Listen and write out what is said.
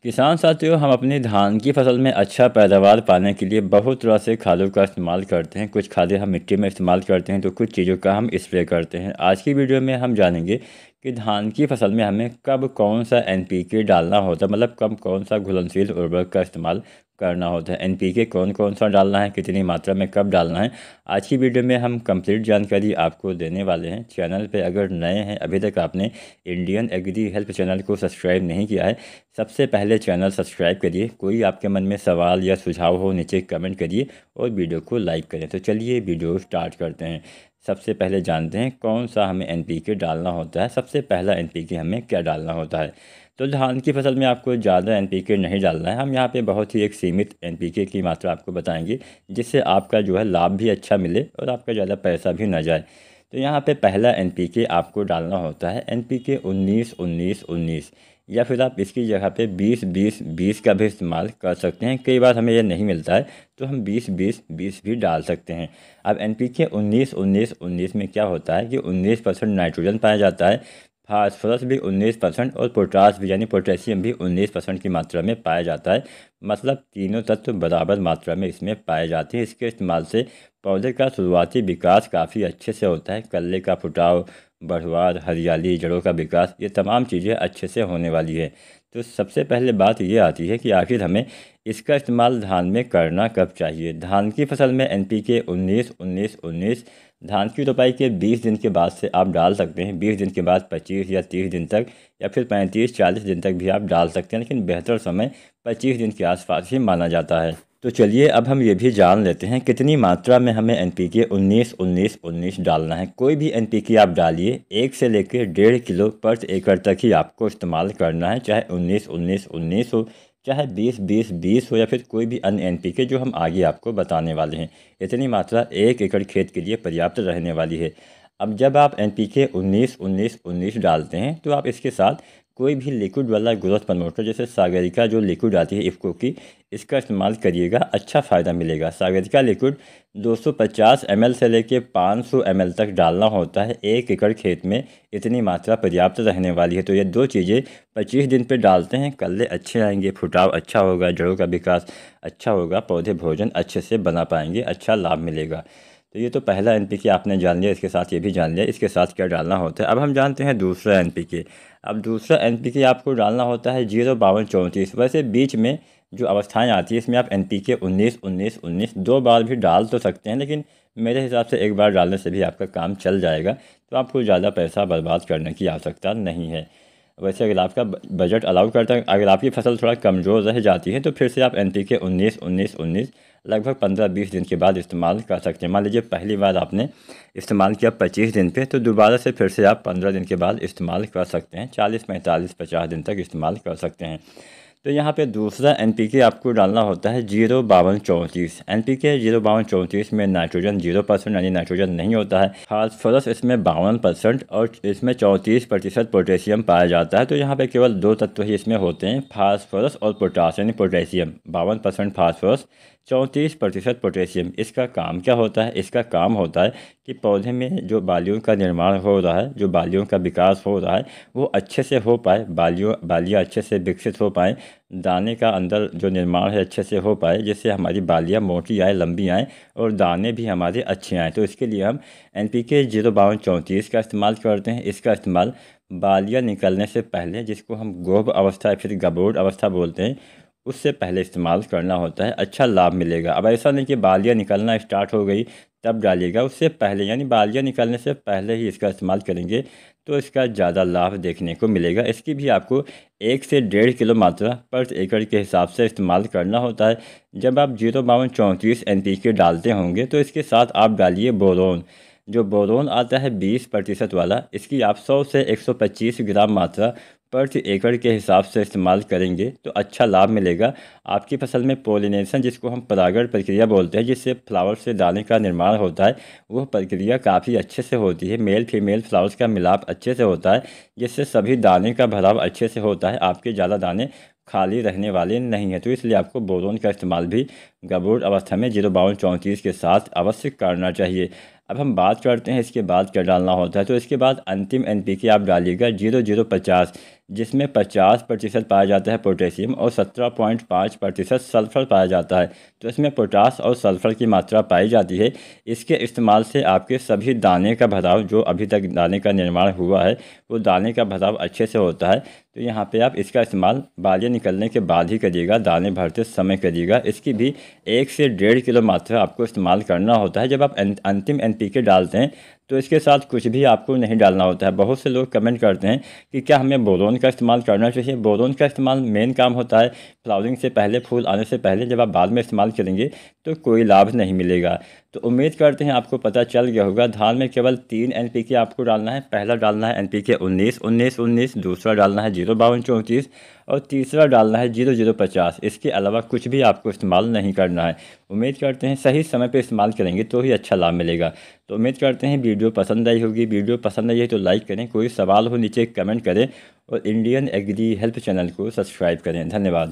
किसान साथियों, हम अपनी धान की फसल में अच्छा पैदावार पाने के लिए बहुत तरह से खादों का इस्तेमाल करते हैं। कुछ खादें हम मिट्टी में इस्तेमाल करते हैं तो कुछ चीज़ों का हम स्प्रे करते हैं। आज की वीडियो में हम जानेंगे कि धान की फसल में हमें कब कौन सा एनपीके डालना होता है, मतलब कब कौन सा घुलनशील उर्वरक का इस्तेमाल करना होता है। एनपीके कौन कौन सा डालना है, कितनी मात्रा में कब डालना है, आज की वीडियो में हम कंप्लीट जानकारी आपको देने वाले हैं। चैनल पे अगर नए हैं, अभी तक आपने इंडियन एग्री हेल्प चैनल को सब्सक्राइब नहीं किया है, सबसे पहले चैनल सब्सक्राइब करिए। कोई आपके मन में सवाल या सुझाव हो नीचे कमेंट करिए और वीडियो को लाइक करें। तो चलिए वीडियो स्टार्ट करते हैं। सबसे पहले जानते हैं कौन सा हमें एनपीके डालना होता है। सबसे पहला एनपीके हमें क्या डालना होता है। तो धान की फसल में आपको ज़्यादा एनपीके नहीं डालना है। हम यहाँ पे बहुत ही एक सीमित एनपीके की मात्रा आपको बताएंगे, जिससे आपका जो है लाभ भी अच्छा मिले और आपका ज़्यादा पैसा भी ना जाए। तो यहाँ पे पहला एनपीके आपको डालना होता है एनपीके 19-19-19, या फिर आप इसकी जगह पे 20-20-20 का भी इस्तेमाल कर सकते हैं। कई बार हमें ये नहीं मिलता है तो हम 20-20-20 भी डाल सकते हैं। अब एनपीके 19-19-19 में क्या होता है कि 19% नाइट्रोजन पाया जाता है, फास्फोरस भी 19% और पोटास भी यानी पोटेशियम भी 19% की मात्रा में पाया जाता है। मतलब तीनों तत्व बराबर मात्रा में इसमें पाए जाते हैं। इसके इस्तेमाल से पौधे का शुरुआती विकास काफ़ी अच्छे से होता है। कल्ले का फुटाव, बढ़वार, हरियाली, जड़ों का विकास, ये तमाम चीज़ें अच्छे से होने वाली है। तो सबसे पहले बात ये आती है कि आखिर हमें इसका इस्तेमाल धान में करना कब चाहिए। धान की फसल में एनपीके 19-19-19 धान की रोपाई के 20 दिन के बाद से आप डाल सकते हैं। 20 दिन के बाद 25 या 30 दिन तक, या फिर 35-40 दिन तक भी आप डाल सकते हैं, लेकिन बेहतर समय 25 दिन के आसपास ही माना जाता है। तो चलिए अब हम ये भी जान लेते हैं कितनी मात्रा में हमें एनपीके 19-19-19 डालना है। कोई भी एनपीके आप डालिए, 1 से लेकर 1.5 किलो पर एकड़ तक ही आपको इस्तेमाल करना है। चाहे 19-19-19 हो, चाहे 20-20-20 हो, या फिर कोई भी अन्य एनपीके जो हम आगे आपको बताने वाले हैं। इतनी मात्रा 1 एकड़ खेत के लिए पर्याप्त रहने वाली है। अब जब आप एनपीके 19-19-19 डालते हैं तो आप इसके साथ कोई भी लिक्विड वाला ग्रोथ प्रमोटर, जैसे सागरिका जो लिक्विड आती है इफ़को की, इसका इस्तेमाल करिएगा। अच्छा फ़ायदा मिलेगा। सागरिका लिक्विड 250 ml से लेके 500 ml तक डालना होता है 1 एकड़ खेत में। इतनी मात्रा पर्याप्त रहने वाली है। तो ये दो चीज़ें 25 दिन पे डालते हैं, कल्ले अच्छे आएंगे, फुटाव अच्छा होगा, जड़ों का विकास अच्छा होगा, पौधे भोजन अच्छे से बना पाएंगे, अच्छा लाभ मिलेगा। तो ये तो पहला एनपीके आपने जान लिया। इसके साथ ये भी जान लिया इसके साथ क्या डालना होता है। अब हम जानते हैं दूसरा एनपीके। अब दूसरा एनपीके आपको डालना होता है 0-52-34। वैसे बीच में जो अवस्थाएं आती है इसमें आप एनपीके 19-19-19 दो बार भी डाल तो सकते हैं, लेकिन मेरे हिसाब से एक बार डालने से भी आपका काम चल जाएगा। तो आपको ज़्यादा पैसा बर्बाद करने की आवश्यकता नहीं है। वैसे अगर आपका बजट अलाउ करता है, अगर आपकी फसल थोड़ा कमज़ोर रह जाती है, तो फिर से आप एनपीके 19-19-19 लगभग 15-20 दिन के बाद इस्तेमाल कर सकते हैं। मान लीजिए पहली बार आपने इस्तेमाल किया 25 दिन पे, तो दोबारा से फिर से आप 15 दिन के बाद इस्तेमाल कर सकते हैं। 40-45-50 दिन तक इस्तेमाल कर सकते हैं। तो यहाँ पे दूसरा एनपीके आपको डालना होता है 0-52-34। एनपीके 0-52-34 में नाइट्रोजन 0% यानी नाइट्रोजन नहीं होता है। फास्फोरस इसमें 52% और इसमें 34% पोटेशियम पाया जाता है। तो यहाँ पे केवल दो तत्व ही इसमें होते हैं, फास्फोरस और पोटास यानी पोटेशियम। 52% phosphorus, 34% potassium. इसका काम क्या होता है? इसका काम होता है कि पौधे में जो बालियों का निर्माण हो रहा है, जो बालियों का विकास हो रहा है, वो अच्छे से हो पाए, बालियाँ अच्छे से विकसित हो पाएँ, दाने का अंदर जो निर्माण है अच्छे से हो पाए, जिससे हमारी बालियाँ मोटी आए, लंबी आएँ और दाने भी हमारे अच्छे आएँ। तो इसके लिए हम एनपीके 0-52-34 का इस्तेमाल करते हैं। इसका इस्तेमाल बालियाँ निकलने से पहले, जिसको हम गोब अवस्था या फिर गबोड अवस्था बोलते हैं, उससे पहले इस्तेमाल करना होता है। अच्छा लाभ मिलेगा। अब ऐसा नहीं कि बालियाँ निकलना स्टार्ट हो गई तब डालिएगा, उससे पहले यानी बालियाँ निकलने से पहले ही इसका इस्तेमाल करेंगे तो इसका ज़्यादा लाभ देखने को मिलेगा। इसकी भी आपको 1 से 1.5 किलो मात्रा पर एकड़ के हिसाब से इस्तेमाल करना होता है। जब आप 0-52-34 एनपीके डालते होंगे तो इसके साथ आप डालिए बोरोन। जो बोरोन आता है 20% वाला, इसकी आप 100 से 125 ग्राम मात्रा प्रति एकड़ के हिसाब से इस्तेमाल करेंगे तो अच्छा लाभ मिलेगा। आपकी फसल में पोलिनेशन, जिसको हम परागण प्रक्रिया बोलते हैं, जिससे फ्लावर से दाने का निर्माण होता है, वह प्रक्रिया काफ़ी अच्छे से होती है। मेल फीमेल फ्लावर्स का मिलाप अच्छे से होता है, जिससे सभी दाने का भराव अच्छे से होता है। आपके ज़्यादा दाने खाली रहने वाले नहीं हैं। तो इसलिए आपको बोरोन का इस्तेमाल भी गबोड अवस्था में 0-52-34 के साथ अवश्य करना चाहिए। अब हम बात करते हैं इसके बाद क्या डालना होता है। तो इसके बाद अंतिम NPK आप डालिएगा 0050, जिसमें 50% पाया जाता है पोटेशियम और 17.5% सल्फर पाया जाता है। तो इसमें पोटास और सल्फर की मात्रा पाई जाती है। इसके इस्तेमाल से आपके सभी दाने का भराव, जो अभी तक दाने का निर्माण हुआ है, वो दाने का भराव अच्छे से होता है। तो यहाँ पे आप इसका इस्तेमाल बालियाँ निकलने के बाद ही करिएगा, दाने भरते समय करिएगा। इसकी भी 1 से 1.5 किलो मात्रा आपको इस्तेमाल करना होता है। जब आप अंतिम NPK डालते हैं तो इसके साथ कुछ भी आपको नहीं डालना होता है। बहुत से लोग कमेंट करते हैं कि क्या हमें बोरोन का इस्तेमाल करना चाहिए। बोरोन का इस्तेमाल मेन काम होता है फ्लावरिंग से पहले, फूल आने से पहले। जब आप बाद में इस्तेमाल करेंगे तो कोई लाभ नहीं मिलेगा। तो उम्मीद करते हैं आपको पता चल गया होगा। धान में केवल 3 NPK आपको डालना है। पहला डालना है NPK 19-19-19, दूसरा डालना है 052-34 और तीसरा डालना है 0050। इसके अलावा कुछ भी आपको इस्तेमाल नहीं करना है। उम्मीद करते हैं सही समय पे इस्तेमाल करेंगे तो ही अच्छा लाभ मिलेगा। तो उम्मीद करते हैं वीडियो पसंद आई होगी। वीडियो पसंद आई है तो लाइक करें, कोई सवाल हो नीचे कमेंट करें और इंडियन एग्री हेल्प चैनल को सब्सक्राइब करें। धन्यवाद।